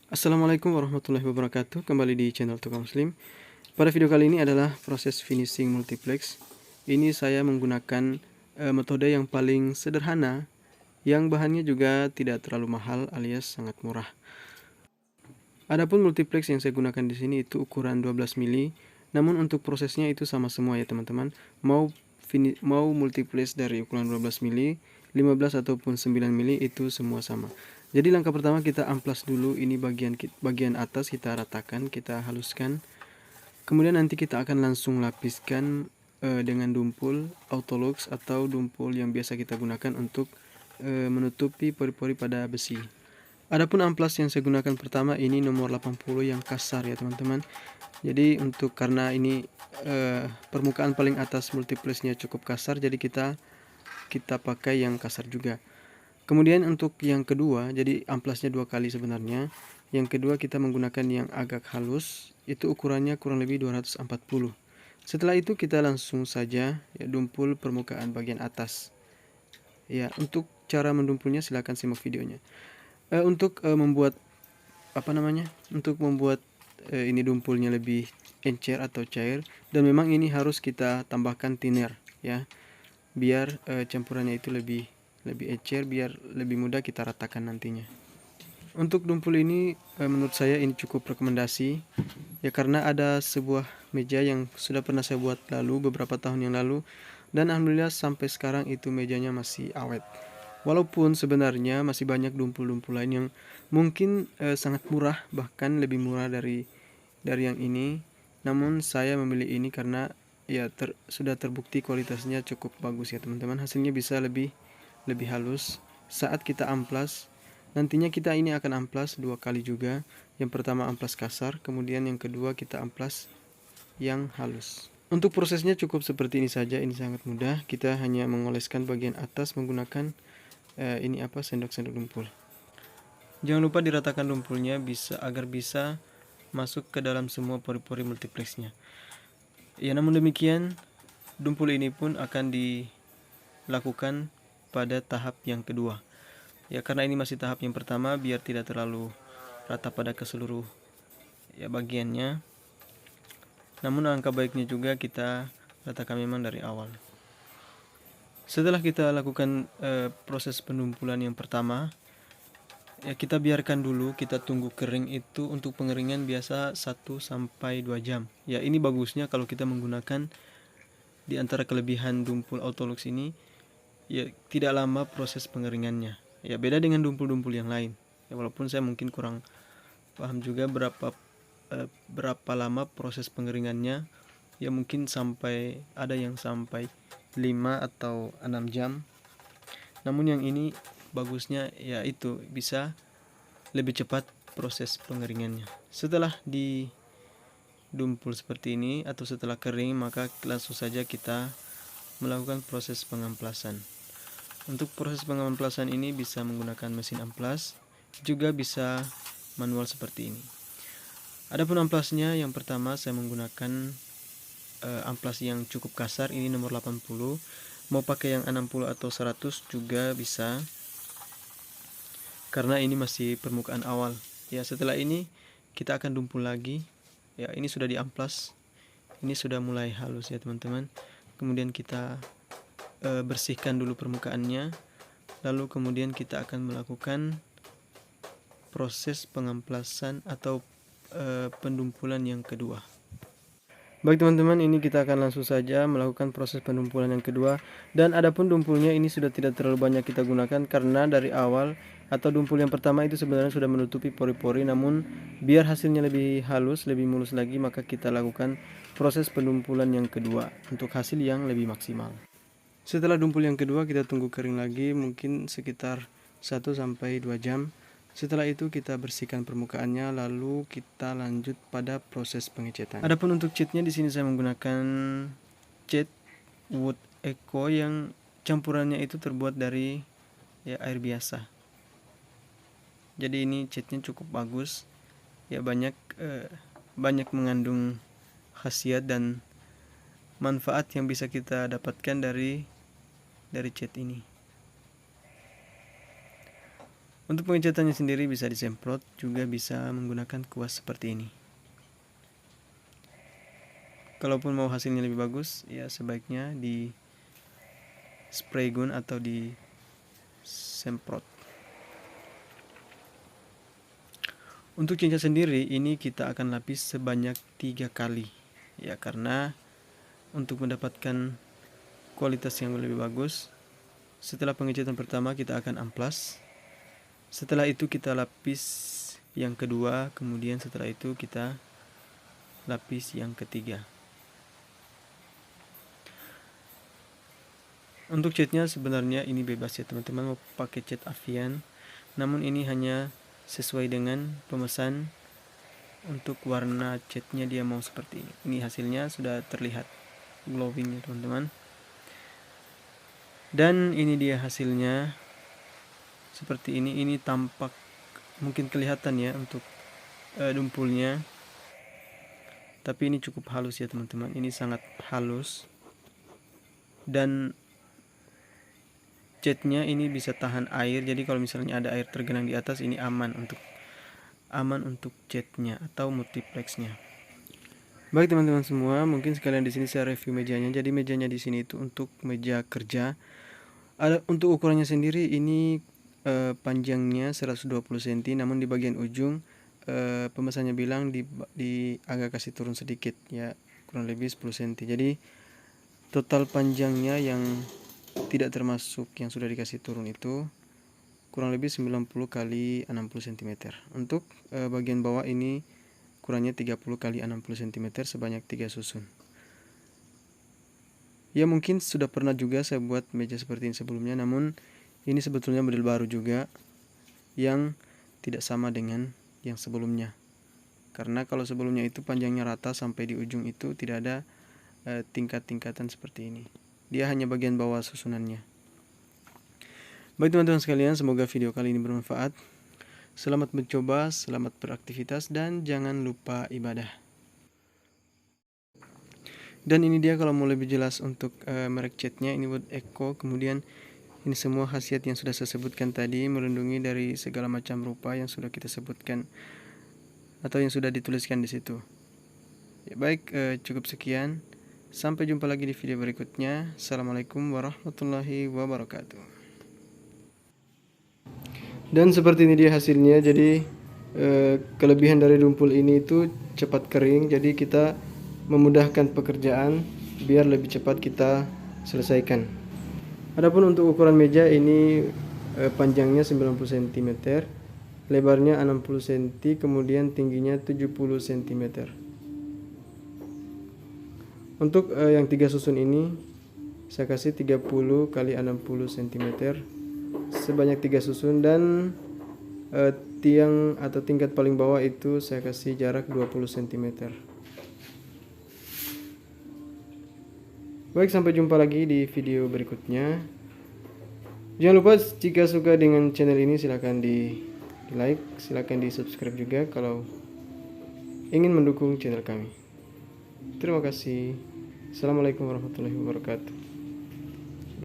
Assalamualaikum warahmatullahi wabarakatuh. Kembali di channel Tukang Muslim. Pada video kali ini adalah proses finishing multiplex. Ini saya menggunakan metode yang paling sederhana, yang bahannya juga tidak terlalu mahal alias sangat murah. Adapun multiplex yang saya gunakan di sini itu ukuran 12 mili. Namun untuk prosesnya itu sama semua ya teman-teman. Mau multiplex dari ukuran 12 mili, 15 ataupun 9 mili itu semua sama. Jadi langkah pertama kita amplas dulu, ini bagian atas kita ratakan, kita haluskan. Kemudian nanti kita akan langsung lapiskan dengan dumpul Autolux atau dumpul yang biasa kita gunakan untuk menutupi pori-pori pada besi. Adapun amplas yang saya gunakan pertama ini nomor 80 yang kasar ya teman-teman. Jadi karena ini permukaan paling atas multiplexnya cukup kasar, jadi kita pakai yang kasar juga. Kemudian untuk yang kedua, jadi amplasnya 2 kali sebenarnya. Yang kedua kita menggunakan yang agak halus, itu ukurannya kurang lebih 240. Setelah itu kita langsung saja ya dumpul permukaan bagian atas. Ya, untuk cara mendumpulnya silahkan simak videonya. Untuk membuat ini dumpulnya lebih encer atau cair, dan memang ini harus kita tambahkan thinner ya, biar campurannya itu lebih encer, biar lebih mudah kita ratakan nantinya. Untuk dumpul ini menurut saya ini cukup rekomendasi ya, karena ada sebuah meja yang sudah pernah saya buat beberapa tahun yang lalu, dan alhamdulillah sampai sekarang itu mejanya masih awet. Walaupun sebenarnya masih banyak dumpul-dumpul lain yang mungkin sangat murah, bahkan lebih murah dari yang ini. Namun saya memilih ini karena ya sudah terbukti kualitasnya cukup bagus ya teman-teman. Hasilnya bisa lebih halus saat kita amplas. Nantinya kita ini akan amplas 2 kali juga. Yang pertama amplas kasar, kemudian yang kedua kita amplas yang halus. Untuk prosesnya cukup seperti ini saja, ini sangat mudah. Kita hanya mengoleskan bagian atas menggunakan sendok-sendok dumpul. Jangan lupa diratakan dumpulnya agar bisa masuk ke dalam semua pori-pori multiplexnya. Ya, namun demikian dumpul ini pun akan dilakukan pada tahap yang kedua. Ya, karena ini masih tahap yang pertama, biar tidak terlalu rata pada keseluruh bagiannya. Namun angka baiknya juga kita ratakan memang dari awal. Setelah kita lakukan proses pendumpulan yang pertama, ya kita biarkan dulu, kita tunggu kering. Itu untuk pengeringan biasa 1-2 jam. Ya, ini bagusnya kalau kita menggunakan di antara kelebihan dumpul Autolux ini, ya tidak lama proses pengeringannya. Ya, beda dengan dumpul-dumpul yang lain. Ya, walaupun saya mungkin kurang paham juga berapa lama proses pengeringannya. Ya, mungkin ada yang sampai 5 atau 6 jam. Namun yang ini bagusnya ya itu bisa lebih cepat proses pengeringannya. Setelah didumpul seperti ini atau setelah kering, maka langsung saja kita melakukan proses pengamplasan. Untuk proses pengamplasan ini bisa menggunakan mesin amplas, juga bisa manual seperti ini. Adapun amplasnya, yang pertama saya menggunakan amplas yang cukup kasar, ini nomor 80. Mau pakai yang 60 atau 100 juga bisa, karena ini masih permukaan awal. Ya, setelah ini kita akan dumpul lagi. Ya, ini sudah diamplas, ini sudah mulai halus ya teman-teman. Kemudian kita bersihkan dulu permukaannya, lalu kemudian kita akan melakukan proses pengamplasan atau pendumpulan yang kedua. Baik teman-teman, ini kita akan langsung saja melakukan proses pendumpulan yang kedua. Dan adapun dumpulnya ini sudah tidak terlalu banyak kita gunakan, karena dari awal atau dumpul yang pertama itu sebenarnya sudah menutupi pori-pori. Namun biar hasilnya lebih halus, lebih mulus lagi, maka kita lakukan proses pendumpulan yang kedua untuk hasil yang lebih maksimal. Setelah dumpul yang kedua, kita tunggu kering lagi mungkin sekitar 1-2 jam. Setelah itu kita bersihkan permukaannya, lalu kita lanjut pada proses pengecetan. Adapun untuk catnya, di sini saya menggunakan cat Wood Eco yang campurannya itu terbuat dari air biasa. Jadi ini catnya cukup bagus. Ya, banyak mengandung khasiat dan manfaat yang bisa kita dapatkan dari cat ini. Untuk pengecatannya sendiri bisa disemprot, juga bisa menggunakan kuas seperti ini. Kalaupun mau hasilnya lebih bagus, ya sebaiknya di spray gun atau di semprot. Untuk cinta sendiri ini kita akan lapis sebanyak 3 kali, ya, karena untuk mendapatkan kualitas yang lebih bagus, setelah pengecatan pertama kita akan amplas. Setelah itu kita lapis yang kedua, kemudian setelah itu kita lapis yang ketiga. Untuk catnya sebenarnya ini bebas ya teman-teman, mau pakai cat Avian, namun ini hanya sesuai dengan pemesan. Untuk warna catnya dia mau seperti ini. Ini hasilnya sudah terlihat glowing ya teman-teman. Dan ini dia hasilnya seperti ini. Ini tampak mungkin kelihatan ya untuk dumpulnya, tapi ini cukup halus ya teman-teman. Ini sangat halus, dan catnya ini bisa tahan air. Jadi kalau misalnya ada air tergenang di atas, ini aman untuk catnya atau multiplexnya. Baik teman-teman semua, mungkin sekalian di sini saya review mejanya. Jadi mejanya di sini itu untuk meja kerja. Ada untuk ukurannya sendiri ini panjangnya 120 cm, namun di bagian ujung pemesannya bilang di agak kasih turun sedikit ya, kurang lebih 10 cm. Jadi total panjangnya yang tidak termasuk yang sudah dikasih turun itu kurang lebih 90 kali 60 cm. Untuk bagian bawah ini ukurannya 30 kali 60 cm sebanyak 3 susun. Ya mungkin sudah pernah juga saya buat meja seperti ini sebelumnya, namun ini sebetulnya model baru juga yang tidak sama dengan yang sebelumnya. Karena kalau sebelumnya itu panjangnya rata sampai di ujung itu tidak ada tingkat-tingkatan seperti ini. Dia hanya bagian bawah susunannya. Baik teman-teman sekalian, semoga video kali ini bermanfaat. Selamat mencoba, selamat beraktivitas, dan jangan lupa ibadah. Dan ini dia kalau mau lebih jelas untuk merek catnya, ini buat Eco. Kemudian ini semua khasiat yang sudah saya sebutkan tadi, melindungi dari segala macam rupa yang sudah kita sebutkan atau yang sudah dituliskan di situ. Ya, baik, cukup sekian. Sampai jumpa lagi di video berikutnya. Assalamualaikum warahmatullahi wabarakatuh. Dan seperti ini dia hasilnya. Jadi kelebihan dari dumpul ini itu cepat kering, jadi kita memudahkan pekerjaan biar lebih cepat kita selesaikan. Adapun untuk ukuran meja ini panjangnya 90 cm, lebarnya 60 cm, kemudian tingginya 70 cm. Untuk yang 3 susun ini saya kasih 30 kali 60 cm sebanyak 3 susun, dan tiang atau tingkat paling bawah itu saya kasih jarak 20 cm. Baik, sampai jumpa lagi di video berikutnya. Jangan lupa jika suka dengan channel ini silahkan di like, silahkan di subscribe juga kalau ingin mendukung channel kami. Terima kasih. Assalamualaikum warahmatullahi wabarakatuh.